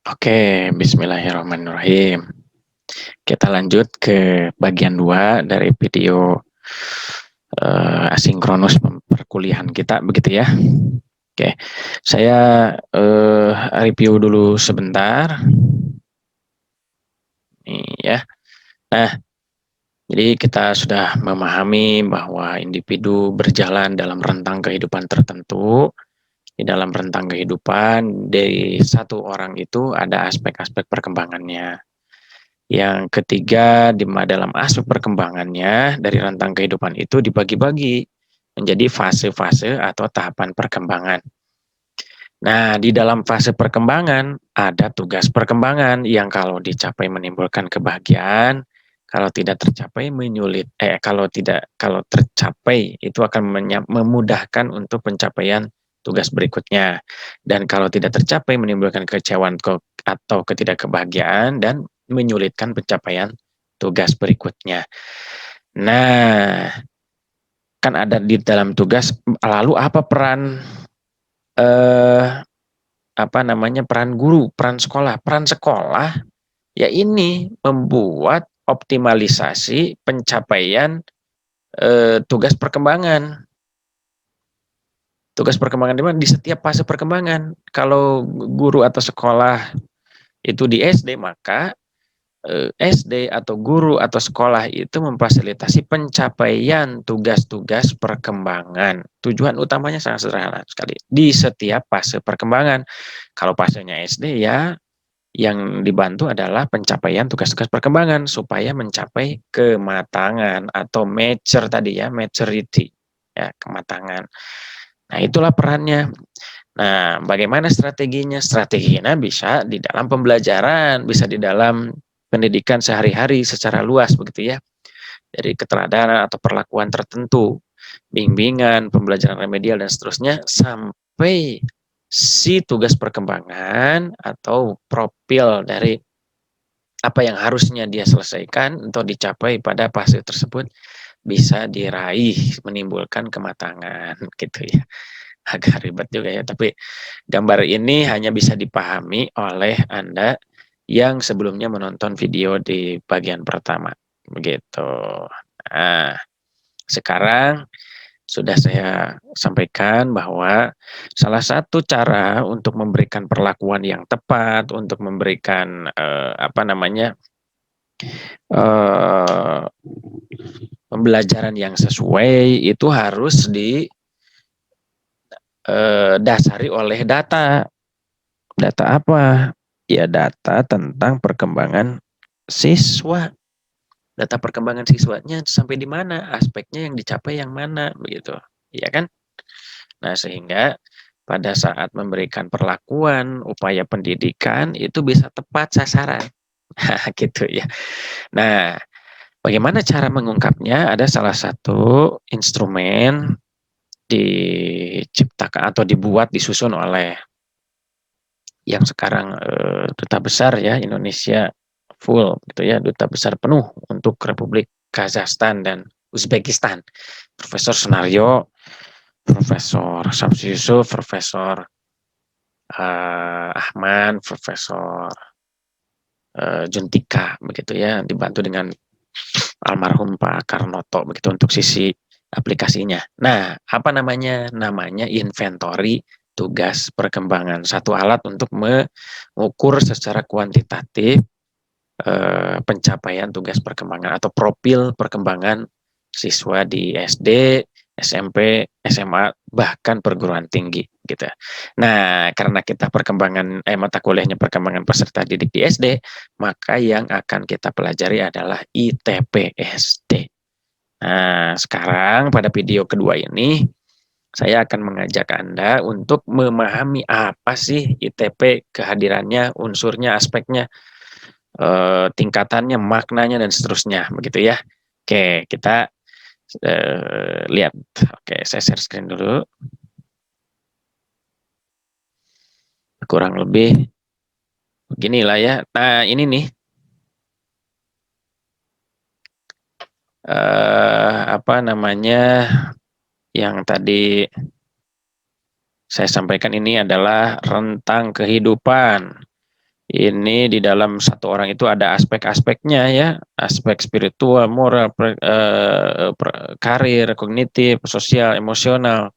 Oke, bismillahirrahmanirrahim. Kita lanjut ke bagian 2 dari video asinkronus perkuliahan kita, begitu ya. Oke, saya review dulu sebentar. Nih ya. Nah, jadi kita sudah memahami bahwa individu berjalan dalam rentang kehidupan tertentu. Di dalam rentang kehidupan dari satu orang itu ada aspek-aspek perkembangannya. Yang ketiga, dalam aspek perkembangannya dari rentang kehidupan itu dibagi-bagi menjadi fase-fase atau tahapan perkembangan. Nah, di dalam fase perkembangan ada tugas perkembangan yang kalau dicapai menimbulkan kebahagiaan, kalau tidak tercapai kalau tercapai itu akan memudahkan untuk pencapaian tugas berikutnya. Dan kalau tidak tercapai menimbulkan kekecewaan atau ketidakkebahagiaan dan menyulitkan pencapaian tugas berikutnya. Nah, kan ada di dalam tugas, lalu apa peran eh, peran guru, peran sekolah. Peran sekolah ya ini membuat optimalisasi pencapaian tugas perkembangan. Tugas perkembangan di setiap fase perkembangan. Kalau guru atau sekolah itu di SD, maka SD atau guru atau sekolah itu memfasilitasi pencapaian tugas-tugas perkembangan. Tujuan utamanya sangat sederhana sekali. Di setiap fase perkembangan. Kalau fasenya SD ya yang dibantu adalah pencapaian tugas-tugas perkembangan supaya mencapai kematangan atau mature tadi ya, maturity ya, kematangan. Nah, itulah perannya. Nah, bagaimana strateginya? Strateginya bisa di dalam pembelajaran, bisa di dalam pendidikan sehari-hari secara luas begitu ya. Dari keteladanan atau perlakuan tertentu, bimbingan, pembelajaran remedial dan seterusnya sampai si tugas perkembangan atau profil dari apa yang harusnya dia selesaikan atau dicapai pada fase tersebut bisa diraih, menimbulkan kematangan gitu ya. Agak ribet juga ya, tapi gambar ini hanya bisa dipahami oleh Anda yang sebelumnya menonton video di bagian pertama, begitu. Nah, sekarang sudah saya sampaikan bahwa salah satu cara untuk memberikan perlakuan yang tepat, untuk memberikan eh, pembelajaran yang sesuai itu harus didasari oleh data. Data apa? Ya data tentang perkembangan siswa. Data perkembangan siswanya sampai di mana, aspeknya yang dicapai yang mana, begitu. Iya kan? Nah, sehingga pada saat memberikan perlakuan, upaya pendidikan itu bisa tepat sasaran. Gitu ya. Nah, bagaimana cara mengungkapnya? Ada salah satu instrumen diciptakan atau dibuat, disusun oleh yang sekarang duta besar ya Indonesia full gitu ya, duta besar penuh untuk Republik Kazakhstan dan Uzbekistan. Profesor Sunario, Profesor Samsu Yusuf, Profesor Ahmad, Profesor Juntika begitu ya, dibantu dengan almarhum Pak Karnoto begitu untuk sisi aplikasinya. Nah, apa namanya? Namanya inventory tugas perkembangan. Satu alat untuk mengukur secara kuantitatif pencapaian tugas perkembangan atau profil perkembangan siswa di SD, SMP, SMA, bahkan perguruan tinggi gitu. Nah, karena kita mata kuliahnya perkembangan peserta didik di SD, maka yang akan kita pelajari adalah ITP SD. Nah, sekarang pada video kedua ini saya akan mengajak Anda untuk memahami apa sih ITP, kehadirannya, unsurnya, aspeknya, tingkatannya, maknanya dan seterusnya begitu ya. Oke, kita lihat. Oke, saya share screen dulu. Kurang lebih beginilah ya. Nah, ini nih yang tadi saya sampaikan ini adalah rentang kehidupan Ini di dalam satu orang itu ada aspek-aspeknya ya, aspek spiritual, moral, karir, kognitif, sosial, emosional,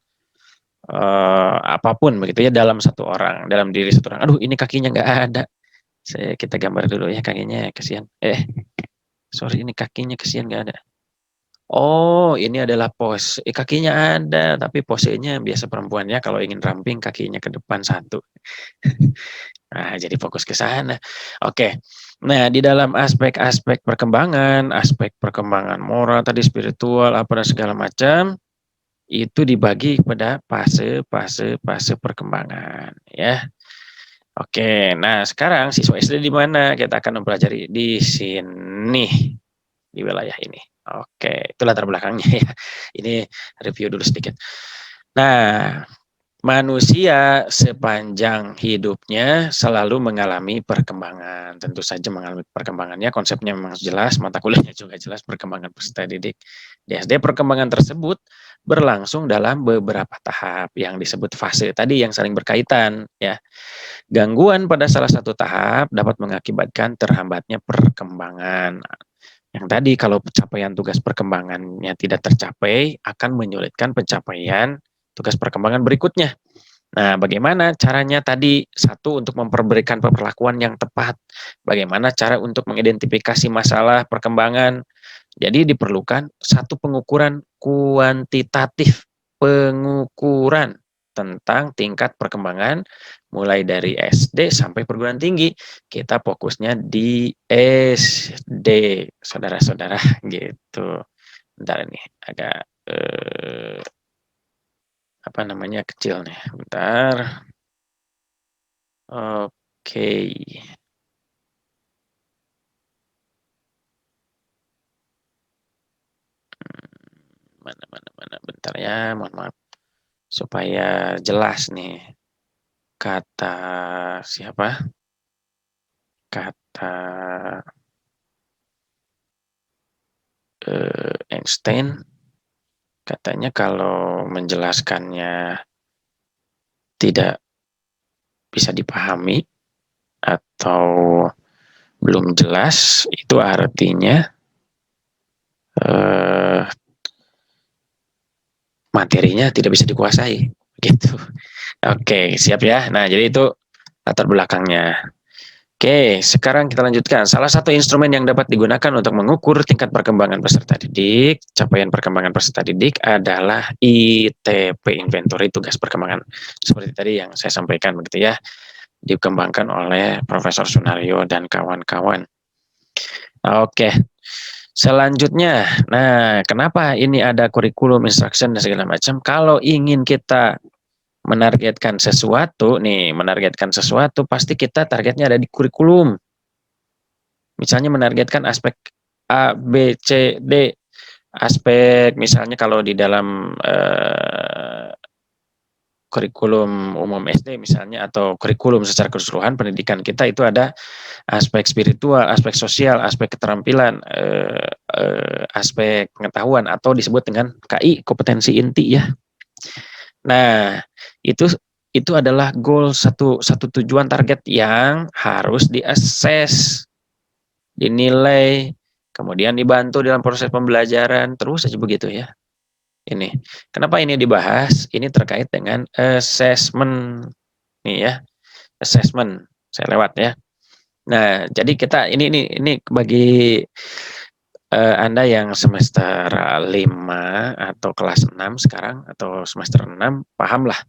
apapun begitu ya dalam satu orang, dalam diri satu orang. Aduh, ini kakinya nggak ada. Kita gambar dulu ya kakinya, kasihan. Sorry, ini kakinya kasihan nggak ada. Oh, ini adalah pose. Kakinya ada, tapi posenya biasa perempuannya kalau ingin ramping kakinya ke depan satu. Nah, jadi fokus ke sana. Oke. Nah, di dalam aspek-aspek perkembangan, aspek perkembangan moral tadi, spiritual, apa dan segala macam, itu dibagi pada fase perkembangan, ya. Oke, nah sekarang siswa SD di mana? Kita akan mempelajari di sini, di wilayah ini. Oke, itu latar belakangnya ya. Ini review dulu sedikit. Nah, manusia sepanjang hidupnya selalu mengalami perkembangan. Tentu saja mengalami perkembangannya, konsepnya memang jelas, mata kuliahnya juga jelas, perkembangan peserta didik. Di SD perkembangan tersebut berlangsung dalam beberapa tahap yang disebut fase tadi yang saling berkaitan ya. Gangguan pada salah satu tahap dapat mengakibatkan terhambatnya perkembangan. Yang tadi kalau pencapaian tugas perkembangannya tidak tercapai akan menyulitkan pencapaian tugas perkembangan berikutnya. Nah, bagaimana caranya tadi? Satu, untuk memberikan perlakuan yang tepat. Bagaimana cara untuk mengidentifikasi masalah perkembangan? Jadi diperlukan satu pengukuran kuantitatif, pengukuran tentang tingkat perkembangan mulai dari SD sampai perguruan tinggi. Kita fokusnya di SD, saudara-saudara gitu. Bentar ini agak apa namanya kecil nih. Bentar. Oke. Mana. Bentar ya, mohon maaf. Supaya jelas nih. Kata siapa? Kata Einstein, katanya kalau menjelaskannya tidak bisa dipahami atau belum jelas, itu artinya materinya tidak bisa dikuasai. Gitu. Oke, siap ya. Nah, jadi itu latar belakangnya. Oke, sekarang kita lanjutkan. Salah satu instrumen yang dapat digunakan untuk mengukur tingkat perkembangan peserta didik, capaian perkembangan peserta didik adalah ITP, Inventory Tugas Perkembangan. Seperti tadi yang saya sampaikan begitu ya, dikembangkan oleh Profesor Sunario dan kawan-kawan. Oke, selanjutnya, nah kenapa ini ada kurikulum, instruction, dan segala macam? Kalau ingin kita menargetkan sesuatu, pasti kita targetnya ada di kurikulum. Misalnya menargetkan aspek A, B, C, D, aspek misalnya kalau di dalam kurikulum umum SD misalnya, atau kurikulum secara keseluruhan pendidikan kita itu ada aspek spiritual, aspek sosial, aspek keterampilan, aspek pengetahuan, atau disebut dengan KI, kompetensi inti ya. Nah, itu adalah goal, satu tujuan target yang harus diakses, dinilai, kemudian dibantu dalam proses pembelajaran, terus saja begitu ya. Ini. Kenapa ini dibahas? Ini terkait dengan assessment. Nih ya, assessment. Saya lewat ya. Nah, jadi kita ini bagi Anda yang semester 5 atau kelas 6 sekarang, atau semester 6, pahamlah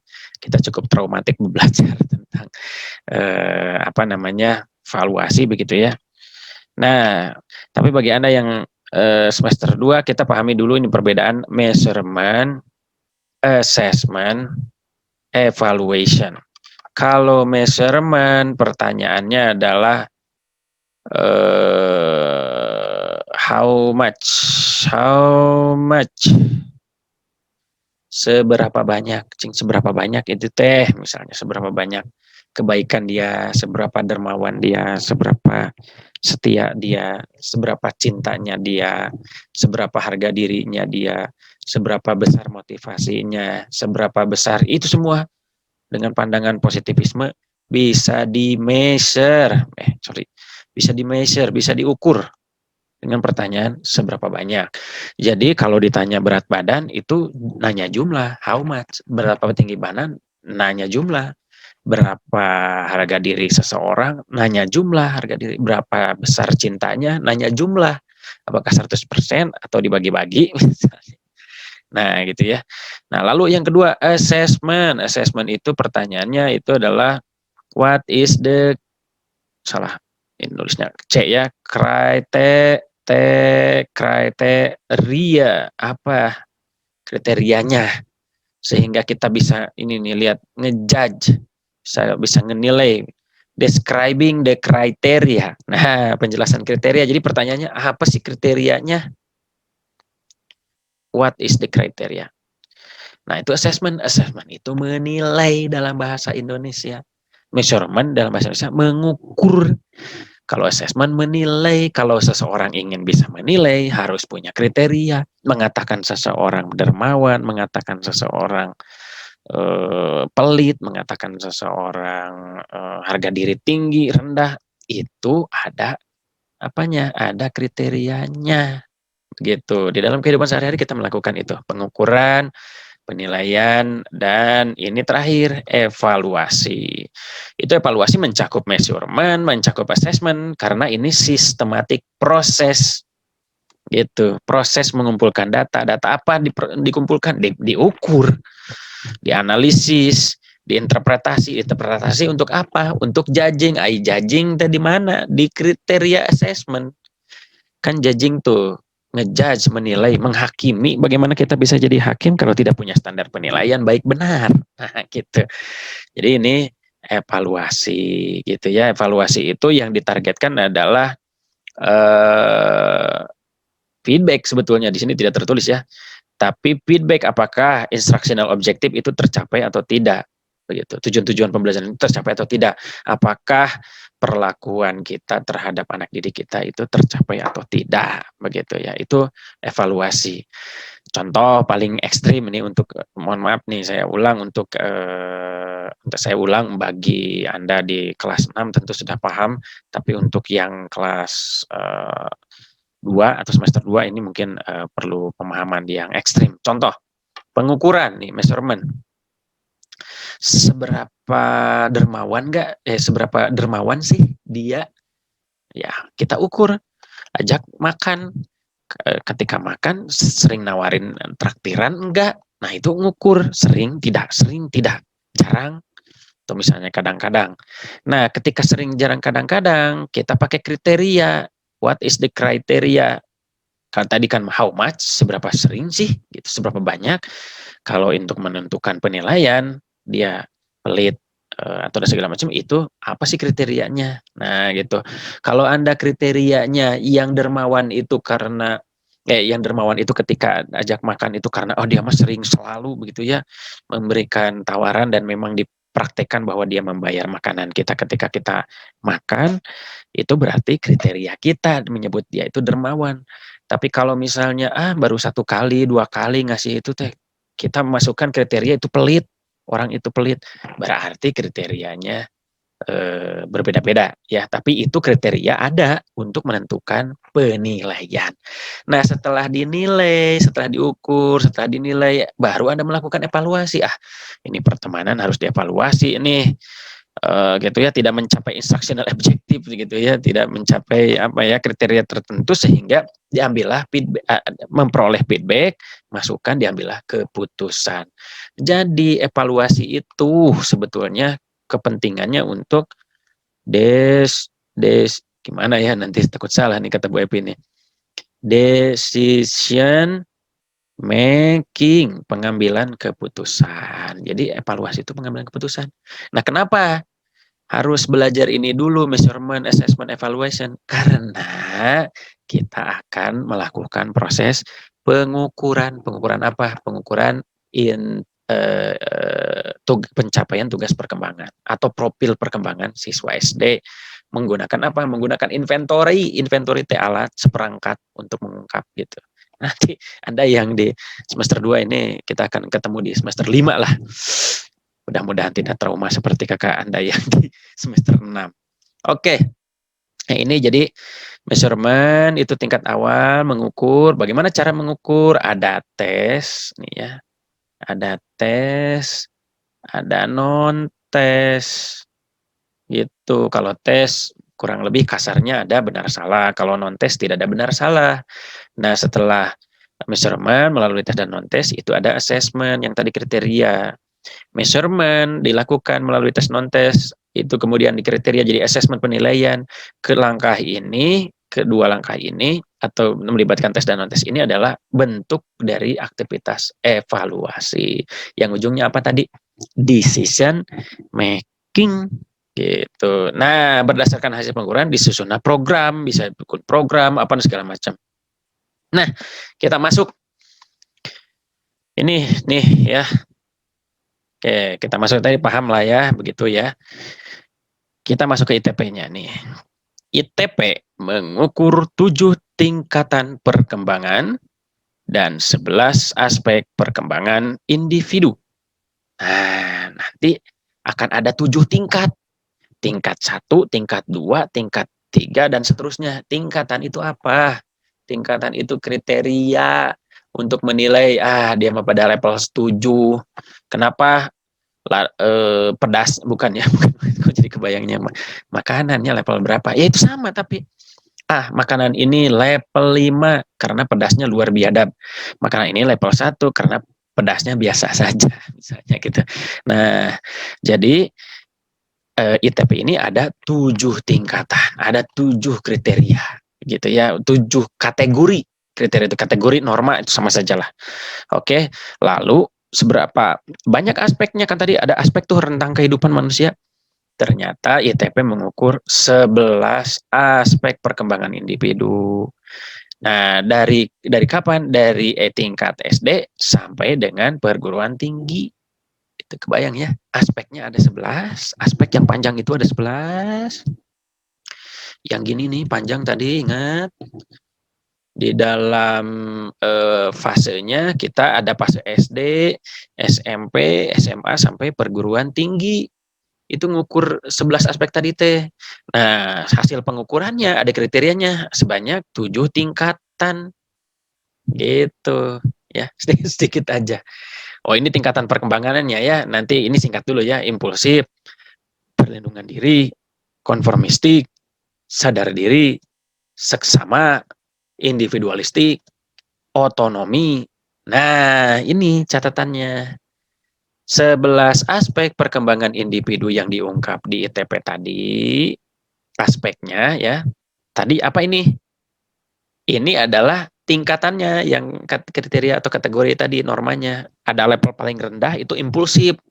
kita cukup traumatik belajar tentang apa namanya valuasi begitu ya. Nah, tapi bagi Anda yang semester 2, kita pahami dulu ini perbedaan measurement, assessment, evaluation. Kalau measurement, pertanyaannya adalah how much, seberapa banyak itu teh, misalnya seberapa banyak kebaikan dia, seberapa dermawan dia, seberapa setia dia, seberapa cintanya dia, seberapa harga dirinya dia, seberapa besar motivasinya, seberapa besar, itu semua dengan pandangan positivisme bisa di-measure, bisa diukur dengan pertanyaan seberapa banyak. Jadi kalau ditanya berat badan itu nanya jumlah, how much, berapa tinggi badan, nanya jumlah, berapa harga diri seseorang, nanya jumlah harga diri, berapa besar cintanya, nanya jumlah, apakah 100% atau dibagi-bagi. Nah, gitu ya. Nah, lalu yang kedua, assessment. Assessment itu pertanyaannya itu adalah what is the, salah ini nulisnya C ya, kriteria, apa kriterianya, sehingga kita bisa ini nih lihat, ngejudge, bisa ngenilai, describing the criteria. Nah, penjelasan kriteria. Jadi pertanyaannya apa sih kriterianya? What is the criteria? Nah, itu assessment. Assessment itu menilai dalam bahasa Indonesia. Measurement dalam bahasa Indonesia mengukur. Kalau assessment menilai, kalau seseorang ingin bisa menilai, harus punya kriteria. Mengatakan seseorang dermawan, mengatakan seseorang pelit, mengatakan seseorang harga diri tinggi, rendah, itu ada apanya? Ada kriterianya. Gitu. Di dalam kehidupan sehari-hari kita melakukan itu, pengukuran, penilaian, dan ini terakhir, evaluasi. Itu evaluasi mencakup measurement, mencakup assessment, karena ini sistematik proses, gitu. Proses mengumpulkan data. Data apa dikumpulkan? Diukur, dianalisis, diinterpretasi. Interpretasi untuk apa? Untuk judging. Judging tadi mana? Di kriteria assessment. Kan judging tuh ngejudge, menilai, menghakimi. Bagaimana kita bisa jadi hakim kalau tidak punya standar penilaian baik benar? Nah, gitu. Jadi ini evaluasi, gitu ya. Evaluasi itu yang ditargetkan adalah feedback, sebetulnya di sini tidak tertulis ya. Tapi feedback apakah instructional objective itu tercapai atau tidak, begitu. Tujuan-tujuan pembelajaran itu tercapai atau tidak. Apakah perlakuan kita terhadap anak didik kita itu tercapai atau tidak, begitu ya. Itu evaluasi. Contoh paling ekstrim ini untuk, mohon maaf nih saya ulang untuk saya ulang bagi Anda di kelas 6 tentu sudah paham, tapi untuk yang kelas 2 atau semester 2 ini mungkin perlu pemahaman yang ekstrim. Contoh, pengukuran nih, measurement. Seberapa dermawan sih dia? Ya, kita ukur, ajak makan. Ketika makan sering nawarin traktiran enggak? Nah, itu ngukur, sering tidak, jarang, atau misalnya kadang-kadang. Nah, ketika sering, jarang, kadang-kadang, kita pakai kriteria. What is the criteria? Kalau tadi kan how much, seberapa sering sih, gitu, seberapa banyak. Kalau untuk menentukan penilaian, dia pelit atau segala macam, itu apa sih kriterianya? Nah, gitu. Kalau Anda kriterianya yang dermawan itu karena yang dermawan itu ketika ajak makan itu karena dia mah sering selalu begitu ya memberikan tawaran dan memang dipraktekkan bahwa dia membayar makanan kita ketika kita makan, itu berarti kriteria kita menyebut dia itu dermawan. Tapi kalau misalnya baru 1 kali, 2 kali ngasih itu teh, kita masukkan kriteria itu pelit, orang itu pelit, berarti kriterianya berbeda-beda ya, tapi itu kriteria ada untuk menentukan penilaian. Nah, setelah dinilai, setelah diukur, setelah dinilai, baru Anda melakukan evaluasi. Ini pertemanan harus dievaluasi nih. Gitu ya, tidak mencapai instructional objective gitu ya, tidak mencapai apa ya kriteria tertentu, sehingga diambillah feedback, memperoleh feedback, masukan, diambillah keputusan. Jadi evaluasi itu sebetulnya kepentingannya untuk des des gimana ya, nanti takut salah nih kata Bu Epi nih. Decision making, pengambilan keputusan. Jadi evaluasi itu pengambilan keputusan. Nah, kenapa harus belajar ini dulu, measurement, assessment, evaluation? Karena kita akan melakukan proses pengukuran. Pengukuran apa? Pengukuran pencapaian tugas perkembangan atau profil perkembangan siswa SD. Menggunakan apa? Menggunakan inventory. Inventory itu alat seperangkat untuk mengungkap gitu. Nanti Anda yang di semester 2 ini, kita akan ketemu di semester 5 lah. Mudah-mudahan tidak trauma seperti kakak Anda yang di semester 6. Oke, nah ini jadi measurement itu tingkat awal, mengukur. Bagaimana cara mengukur? Ada tes, nih ya. Ada tes, ada non-tes. Gitu. Kalau tes kurang lebih kasarnya ada benar salah. Kalau non-tes tidak ada benar salah. Nah, setelah measurement melalui tes dan non-tes itu ada assessment yang tadi kriteria. Measurement dilakukan melalui tes non-tes, itu kemudian dikriteria jadi assessment penilaian. Kedua langkah ini atau melibatkan tes dan non-tes ini adalah bentuk dari aktivitas evaluasi. Yang ujungnya apa tadi? Decision making gitu. Nah, berdasarkan hasil pengukuran disusunlah program, bisa bikin program apa segala macam. Nah, kita masuk ini nih ya. Oke, kita masuk tadi paham lah ya, begitu ya. Kita masuk ke ITP-nya nih. ITP mengukur 7 tingkatan perkembangan dan 11 aspek perkembangan individu. Nah, nanti akan ada 7 tingkat. Tingkat 1, tingkat 2, tingkat 3, dan seterusnya. Tingkatan itu apa? Tingkatan itu kriteria untuk menilai, dia mah pada level 7. Kenapa? Pedas bukan ya, kok jadi kebayangnya makanannya level berapa, ya itu sama tapi makanan ini level 5 karena pedasnya luar biadab, makanan ini level 1 karena pedasnya biasa saja misalnya gitu. Nah, jadi ITP ini ada 7 tingkatan, ada 7 kriteria gitu ya, 7 kategori. Kriteria itu kategori, norma itu sama saja lah. Oke, lalu seberapa banyak aspeknya, kan tadi ada aspek tuh rentang kehidupan manusia. Ternyata ITP mengukur 11 aspek perkembangan individu. Nah, dari kapan? Dari tingkat SD sampai dengan perguruan tinggi. Itu kebayang ya, aspeknya ada 11, aspek yang panjang itu ada 11. Yang gini nih panjang tadi, ingat. Di dalam fasenya kita ada fase SD, SMP, SMA sampai perguruan tinggi. Itu ngukur 11 aspek tadi teh. Nah, hasil pengukurannya ada kriterianya sebanyak 7 tingkatan. Gitu ya, sedikit aja. Oh, ini tingkatan perkembangannya ya. Nanti ini singkat dulu ya, impulsif, perlindungan diri, konformistik, sadar diri, seksama, individualistik, otonomi. Nah, ini catatannya. 11 aspek perkembangan individu yang diungkap di ITP tadi, aspeknya ya. Tadi apa ini? Ini adalah tingkatannya yang kriteria atau kategori tadi normanya. Ada level paling rendah itu impulsif.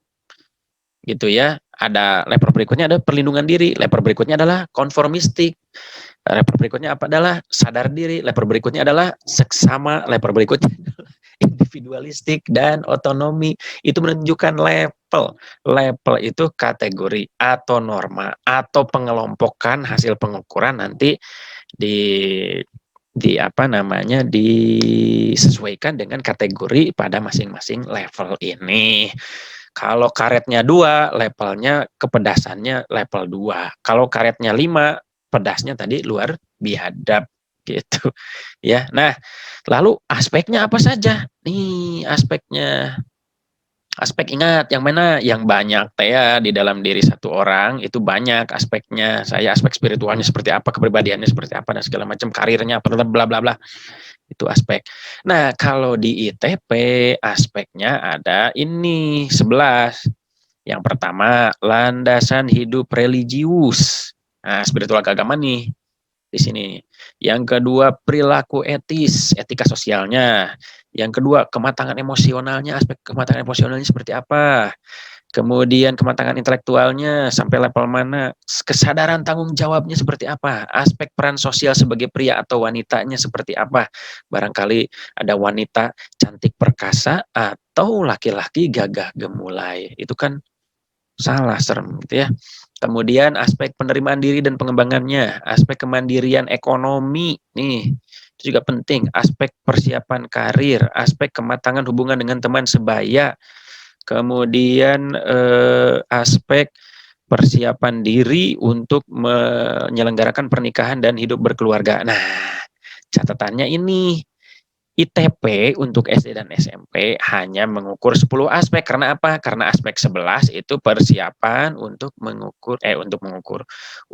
Gitu ya. Ada level berikutnya ada perlindungan diri, level berikutnya adalah konformistik. Level berikutnya apa adalah sadar diri, level berikutnya adalah seksama, level berikutnya adalah individualistik dan otonomi. Itu menunjukkan level. Level itu kategori atau norma atau pengelompokan hasil pengukuran nanti disesuaikan dengan kategori pada masing-masing level ini. Kalau karetnya 2, levelnya kepedasannya level 2. Kalau karetnya 5, pedasnya tadi luar biadab gitu ya. Nah, lalu aspeknya apa saja? Nih aspeknya. Aspek ingat yang mana? Yang banyak teh ya, di dalam diri satu orang itu banyak aspeknya. Saya aspek spiritualnya seperti apa, kepribadiannya seperti apa dan segala macam, karirnya bla bla bla. Itu aspek. Nah, kalau di ITP aspeknya ada ini 11. Yang pertama, landasan hidup religius. Nah, spiritual keagamaan nih di sini. Yang kedua, perilaku etis, etika sosialnya. Yang kedua, kematangan emosionalnya, aspek kematangan emosionalnya seperti apa. Kemudian kematangan intelektualnya sampai level mana, kesadaran tanggung jawabnya seperti apa, aspek peran sosial sebagai pria atau wanitanya seperti apa. Barangkali ada wanita cantik perkasa atau laki-laki gagah gemulai. Itu kan salah, serem gitu ya. Kemudian aspek penerimaan diri dan pengembangannya, aspek kemandirian ekonomi nih, itu juga penting, aspek persiapan karir, aspek kematangan hubungan dengan teman sebaya, kemudian aspek persiapan diri untuk menyelenggarakan pernikahan dan hidup berkeluarga. Nah, catatannya ini, ITP untuk SD dan SMP hanya mengukur 10 aspek. Karena apa? Karena aspek 11 itu persiapan untuk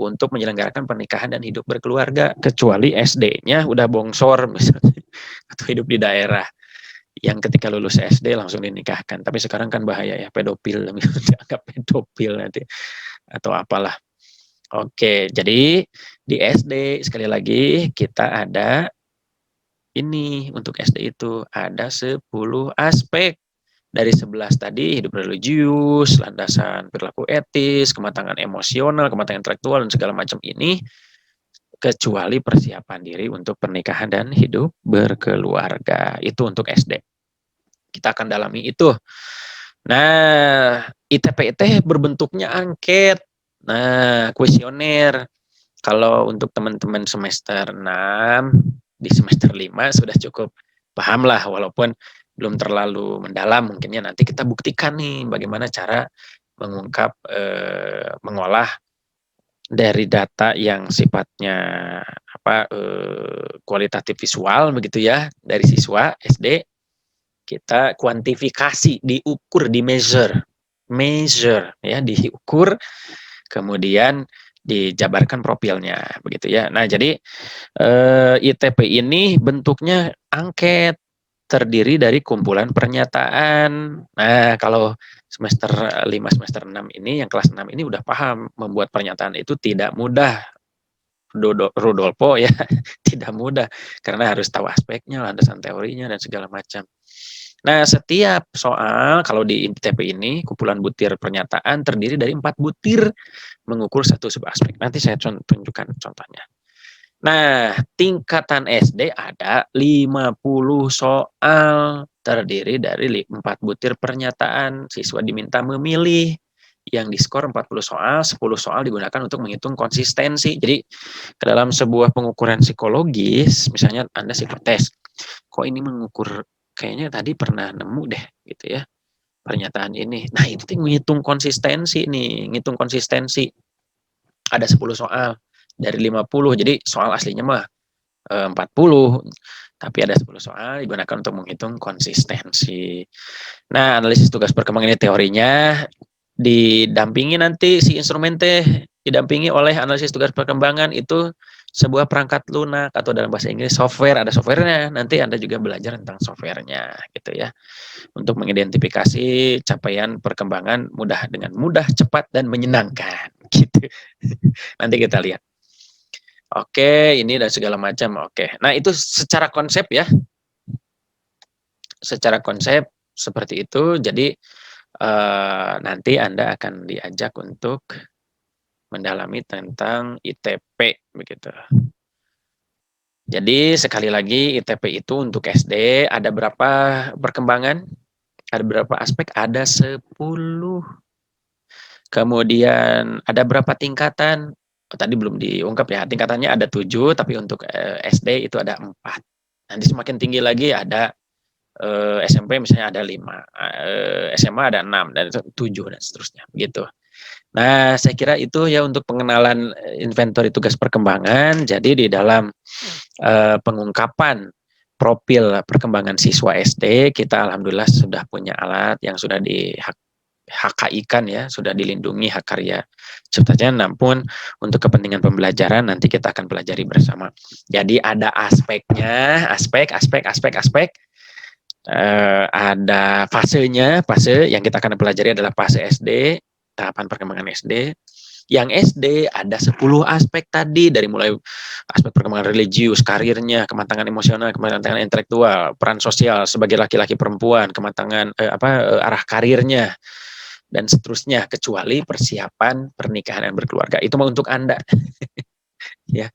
untuk menyelenggarakan pernikahan dan hidup berkeluarga. Kecuali SD-nya udah bongsor misalnya, atau hidup di daerah yang ketika lulus SD langsung dinikahkan. Tapi sekarang kan bahaya ya, pedofil, dianggap pedofil nanti atau apalah. Oke, jadi di SD sekali lagi kita ada ini untuk SD itu ada 10 aspek. Dari 11 tadi, hidup religius, landasan perilaku etis, kematangan emosional, kematangan intelektual, dan segala macam ini, kecuali persiapan diri untuk pernikahan dan hidup berkeluarga. Itu untuk SD. Kita akan dalami itu. Nah, ITP itu berbentuknya angket. Nah, kuesioner. Kalau untuk teman-teman semester 6, di semester 5 sudah cukup paham lah, walaupun belum terlalu mendalam, mungkinnya nanti kita buktikan nih bagaimana cara mengungkap, mengolah dari data yang sifatnya kualitatif visual begitu ya, dari siswa SD, kita kuantifikasi, diukur, measure ya, diukur, kemudian dijabarkan profilnya begitu ya. Nah, jadi ITP ini bentuknya angket, terdiri dari kumpulan pernyataan. Nah, kalau semester 5, semester 6 ini, yang kelas 6 ini udah paham membuat pernyataan itu tidak mudah. Rudolfo ya, tidak mudah karena harus tahu aspeknya, landasan teorinya dan segala macam. Nah, setiap soal kalau di ITP ini kumpulan butir pernyataan terdiri dari 4 butir mengukur satu subaspek. Nanti saya tunjukkan contohnya. Nah, tingkatan SD ada 50 soal terdiri dari 4 butir pernyataan. Siswa diminta memilih yang diskor 40 soal, 10 soal digunakan untuk menghitung konsistensi. Jadi, ke dalam sebuah pengukuran psikologis, misalnya Anda psikotes, kok ini mengukur, kayaknya tadi pernah nemu deh gitu ya, pernyataan ini. Nah, itu menghitung konsistensi nih, ngitung konsistensi. Ada 10 soal dari 50. Jadi soal aslinya mah 40, tapi ada 10 soal digunakan untuk menghitung konsistensi. Nah, analisis tugas perkembangan ini teorinya didampingi nanti si instrumen teh didampingi oleh analisis tugas perkembangan itu sebuah perangkat lunak atau dalam bahasa Inggris software, ada softwarenya. Nanti Anda juga belajar tentang softwarenya gitu ya. Untuk mengidentifikasi capaian perkembangan dengan mudah, cepat dan menyenangkan gitu. Nanti kita lihat. Oke, ini dan segala macam. Oke. Nah, itu secara konsep ya. Secara konsep seperti itu. Jadi nanti Anda akan diajak untuk mendalami tentang ITP begitu. Jadi sekali lagi ITP itu untuk SD ada berapa perkembangan? Ada berapa aspek? Ada 10. Kemudian ada berapa tingkatan? Oh, tadi belum diungkap ya, tingkatannya ada 7, tapi untuk SD itu ada 4. Nanti semakin tinggi lagi ada SMP misalnya ada 5, SMA ada 6, dan 7, dan seterusnya, begitu. Nah, saya kira itu ya untuk pengenalan inventory tugas perkembangan. Jadi di dalam pengungkapan profil perkembangan siswa SD, kita alhamdulillah sudah punya alat yang sudah di HKI-kan ya, sudah dilindungi hak karya ciptanya, namun untuk kepentingan pembelajaran nanti kita akan pelajari bersama. Jadi ada aspeknya, aspek, ada fasenya, fase yang kita akan pelajari adalah fase SD, tahapan perkembangan SD. Yang SD ada 10 aspek tadi, dari mulai aspek perkembangan religius, karirnya, kematangan emosional, kematangan intelektual, peran sosial sebagai laki-laki perempuan, kematangan arah karirnya, dan seterusnya, kecuali persiapan pernikahan dan berkeluarga. Itu mau untuk Anda. Ya.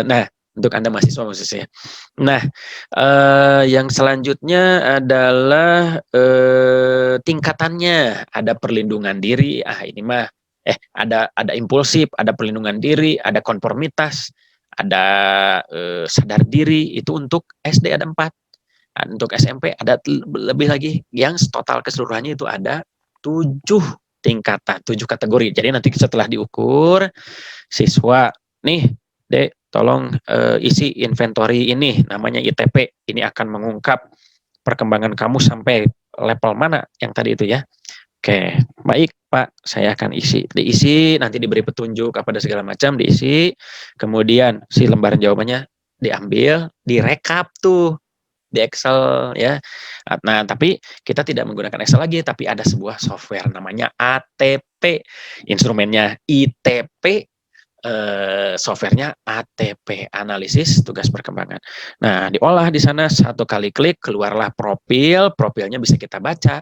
Nah, untuk Anda mahasiswa khususnya. Nah, yang selanjutnya adalah tingkatannya. Ada perlindungan diri. Ini mah ada impulsif, ada perlindungan diri, ada konformitas, ada sadar diri. Itu untuk SD ada 4. Untuk SMP ada lebih lagi, yang total keseluruhannya itu ada 7 tingkatan, 7 kategori. Jadi nanti setelah diukur, siswa, nih Dek, tolong isi inventory ini, namanya ITP. Ini akan mengungkap perkembangan kamu sampai level mana yang tadi itu ya. Oke, baik Pak, saya akan isi. Diisi, nanti diberi petunjuk kepada segala macam, diisi. Kemudian si lembaran jawabannya diambil, direkap tuh di Excel ya. Nah, tapi kita tidak menggunakan Excel lagi, tapi ada sebuah software namanya ATP. Instrumennya ITP, softwarenya ATP, analisis tugas perkembangan. Nah, diolah di sana, satu kali klik keluarlah profil, profilnya bisa kita baca.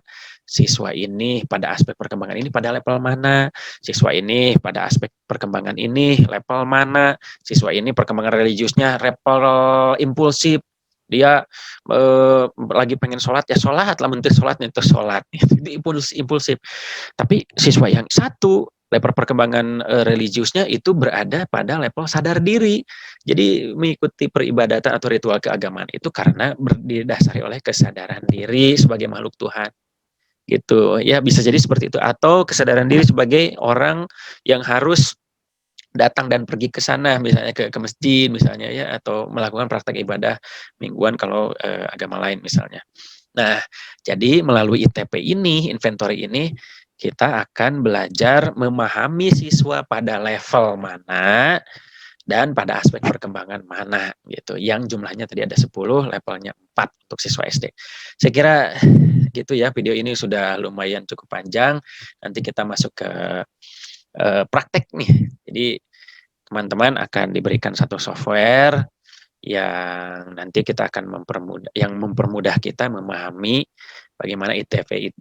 Siswa ini pada aspek perkembangan ini pada level mana, siswa ini pada aspek perkembangan ini level mana, siswa ini perkembangan religiusnya level impulsif, dia lagi pengen sholat ya sholat lah, menteri sholatnya itu sholat, itu impulsif. Tapi siswa yang satu level perkembangan religiusnya itu berada pada level sadar diri. Jadi mengikuti peribadatan atau ritual keagamaan itu karena didasari oleh kesadaran diri sebagai makhluk Tuhan. Gitu ya, bisa jadi seperti itu, atau kesadaran diri sebagai orang yang harus datang dan pergi ke sana, misalnya ke masjid misalnya ya, atau melakukan praktek ibadah mingguan kalau agama lain misalnya. Nah, jadi melalui ITP ini, inventory ini, kita akan belajar memahami siswa pada level mana dan pada aspek perkembangan mana gitu. Yang jumlahnya tadi ada 10, levelnya 4 untuk siswa SD. Saya kira gitu ya, video ini sudah lumayan cukup panjang. Nanti kita masuk ke praktek nih. Jadi teman-teman akan diberikan satu software yang nanti kita akan mempermudah kita memahami bagaimana ITP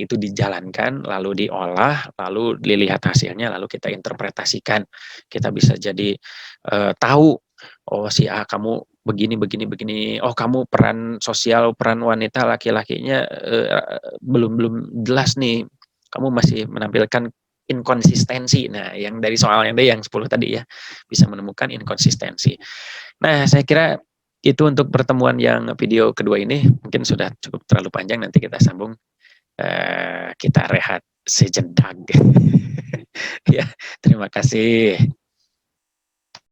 itu dijalankan, lalu diolah, lalu dilihat hasilnya, lalu kita interpretasikan. Kita bisa jadi tahu, oh si A kamu begini begini begini, oh kamu peran sosial, peran wanita laki-lakinya belum jelas nih, kamu masih menampilkan inkonsistensi. Nah, yang dari soal yang 10 tadi ya, bisa menemukan inkonsistensi. Nah, saya kira itu untuk pertemuan yang video kedua ini, mungkin sudah cukup terlalu panjang, nanti kita sambung, kita rehat sejenak. Ya, terima kasih.